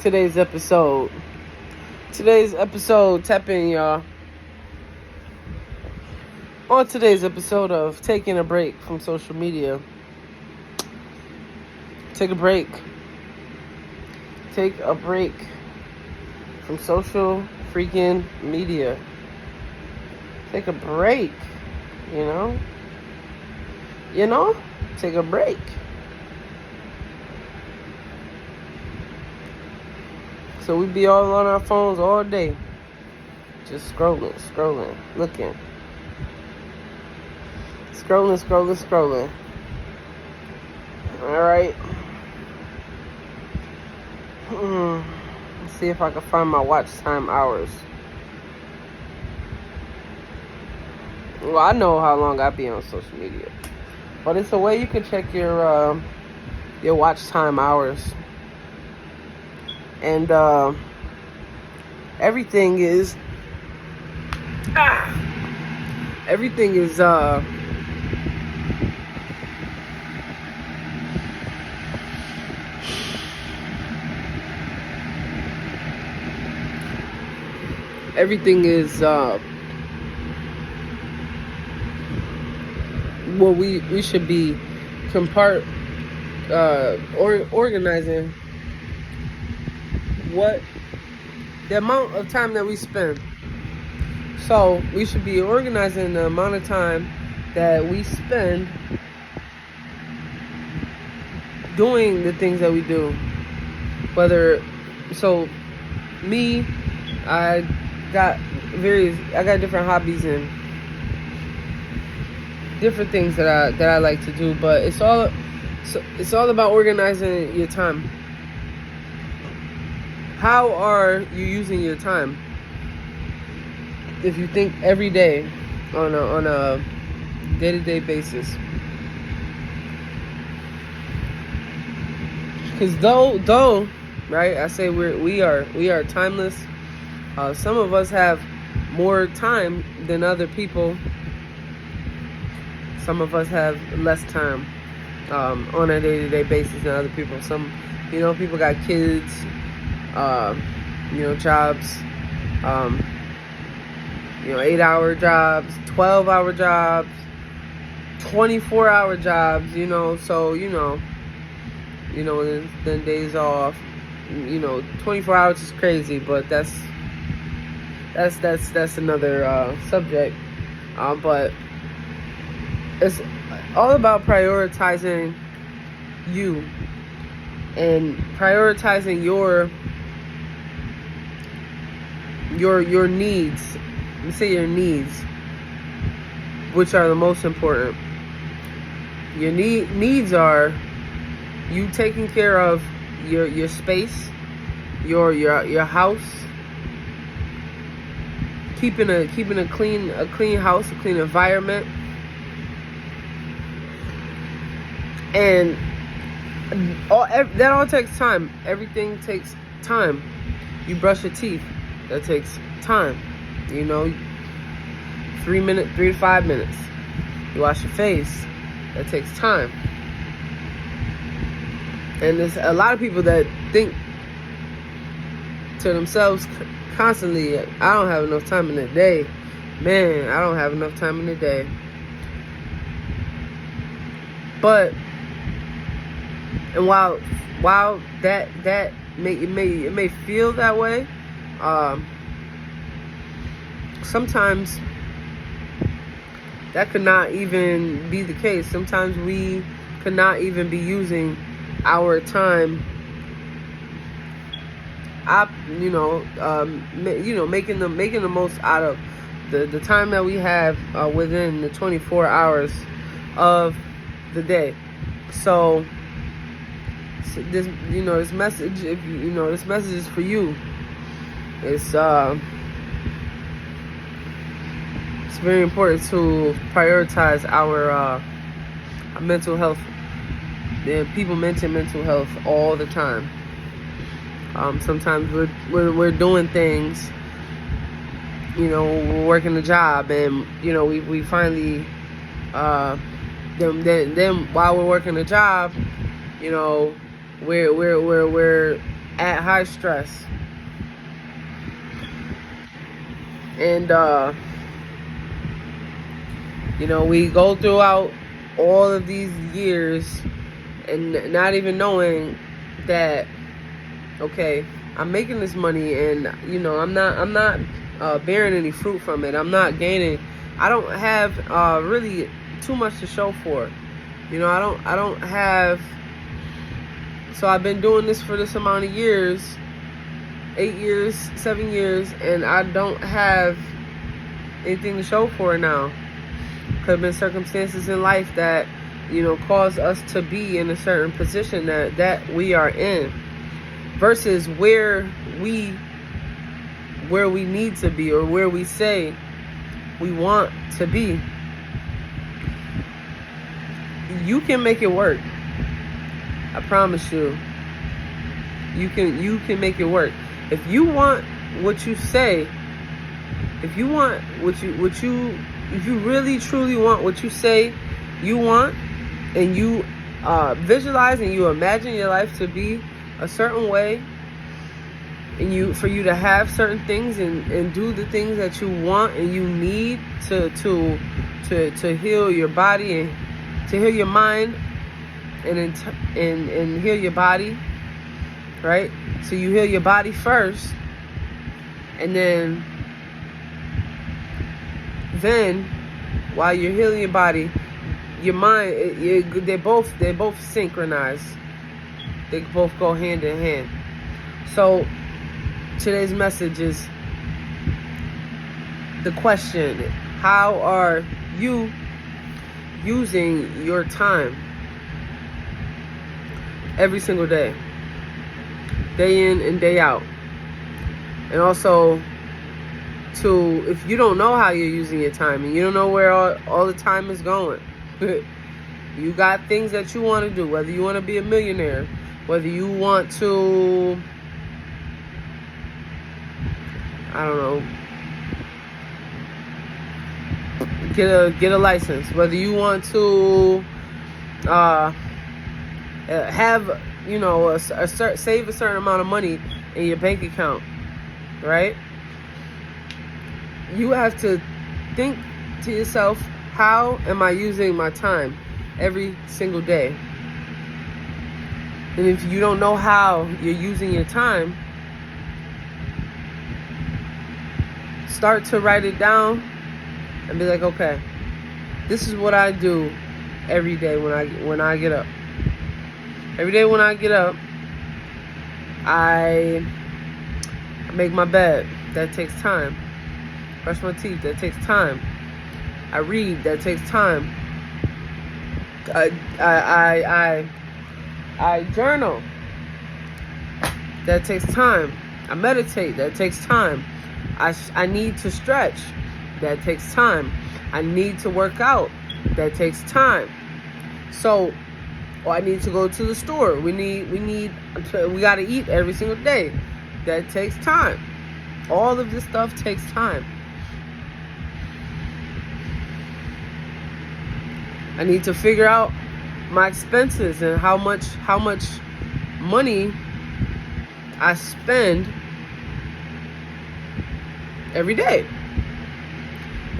Today's episode. Tap in, y'all. On today's episode of taking a break from social media. Take a break. Take a break from social freaking media. Take a break. You know? Take a break. So we be all on our phones all day. Just scrolling, looking. Scrolling. Alright. Let's see if I can find my watch time hours. Well, I know how long I be on social media. But it's a way you can check your watch time hours. And everything is everything is well, we should be organizing what the amount of time that we spend. So we should be organizing the amount of time that we spend doing the things that we do. I got different hobbies and different things that I like to do, but it's all about organizing your time. How are you using your time? If you think every day on a day-to-day basis, because though right, I say we are timeless. Some of us have more time than other people. Some of us have less time on a day-to-day basis than other people. Some people got kids. Jobs, 8-hour jobs, 12-hour jobs, 24-hour jobs, then days off, 24 hours is crazy, but that's another subject. But it's all about prioritizing you and prioritizing your needs. Let me say your needs, which are the most important. Your needs are you taking care of your space, your house, keeping a clean house, a clean environment, and that all takes time. Everything takes time. You brush your teeth. That takes time. 3 to 5 minutes. You wash your face. That takes time. And there's a lot of people that think to themselves constantly, I don't have enough time in the day. Man, I don't have enough time in the day. But and while that it may feel that way, sometimes that could not even be the case. Sometimes we could not even be using our time making the most out of the time that we have within the 24 hours of the day. So this message, this message is for you. It's very important to prioritize our mental health. People mention mental health all the time. Sometimes we're doing things, we're working a job, and we finally then while we're working a job, we're at high stress. And, we go throughout all of these years and not even knowing that, okay, I'm making this money and, I'm not bearing any fruit from it. I'm not gaining. I don't have really too much to show for it. I don't have. So I've been doing this for this amount of years, 8 years, 7 years, and I don't have anything to show for it now. Could have been circumstances in life that, cause us to be in a certain position that we are in, versus where we need to be, or where we say we want to be. You can make it work. I promise you. You can make it work. If you want what you say, if you really truly want what you say you want, and you visualize and you imagine your life to be a certain way, and for you to have certain things and do the things that you want and you need to heal your body and to heal your mind and heal your body, right? So you heal your body first, and then while you're healing your body, your mind, they both synchronize. They both go hand in hand. So today's message is the question: how are you using your time every single day in and day out? And also, if you don't know how you're using your time and you don't know where all the time is going, you got things that you want to do, whether you want to be a millionaire, whether you want to, I don't know, get a license, whether you want to have, save a certain amount of money in your bank account, right? You have to think to yourself, how am I using my time every single day? And if you don't know how you're using your time, start to write it down and be like, okay, this is what I do every day when I get up. Every day when I get up, I make my bed. That takes time. Brush my teeth. That takes time. I read. That takes time. I journal. That takes time. I meditate. That takes time. I need to stretch. That takes time. I need to work out. That takes time. So, or I need to go to the store. We got to eat every single day. That takes time. All of this stuff takes time. I need to figure out my expenses and how much money I spend every day,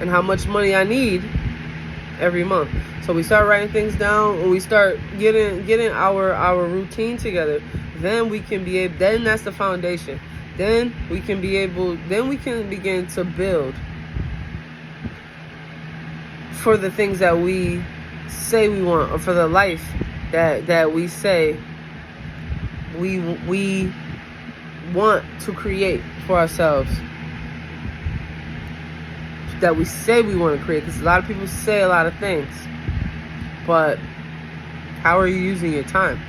and how much money I need every month. So we start writing things down, and we start getting our routine together. Then we can be able. Then that's the foundation. Then we can begin to build for the things that we say we want, or for the life that we say we want to create for ourselves, that we say we want to create. Because a lot of people say a lot of things, but how are you using your time?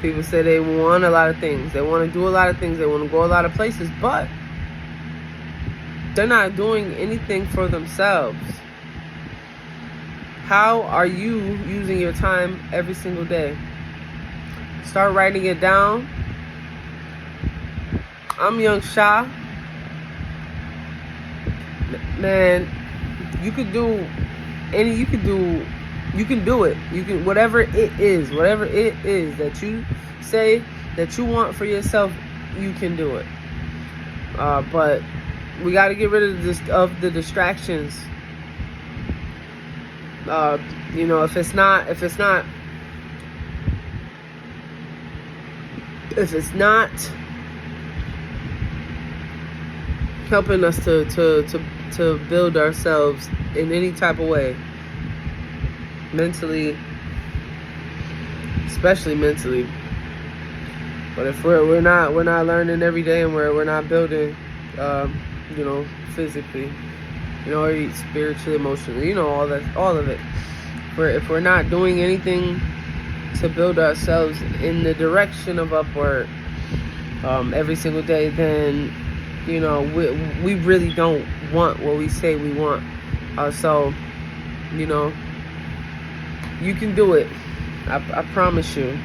People say they want a lot of things, they want to do a lot of things, they want to go a lot of places, but they're not doing anything for themselves. How are you using your time every single day? Start writing it down. I'm Young Sha. Man, you could do You can do it. You can, whatever it is that you say that you want for yourself, you can do it. But we got to get rid of the distractions. You know, if it's not helping us to build ourselves in any type of way, mentally, especially mentally. But if we're not learning every day, and we're not building, you know, physically, you know, or spiritually, emotionally, you know, all of it. If we're not doing anything to build ourselves in the direction of upward, every single day, then, you know, we really don't want what we say we want. So, you know, you can do it. I promise you.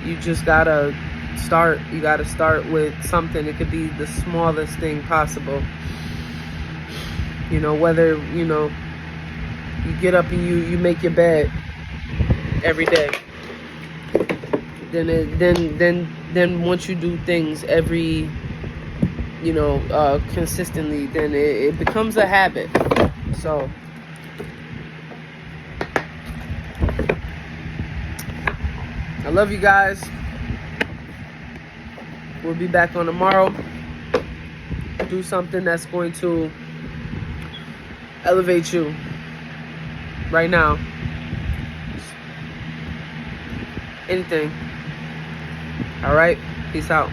You just gotta start. You gotta start with something. It could be the smallest thing possible. You know, whether, you know, you get up and you make your bed every day. Then once you do things every, you know, consistently, then it becomes a habit. So I love you guys. We'll be back on tomorrow. Do something that's going to elevate you right now. Anything. All right. Peace out.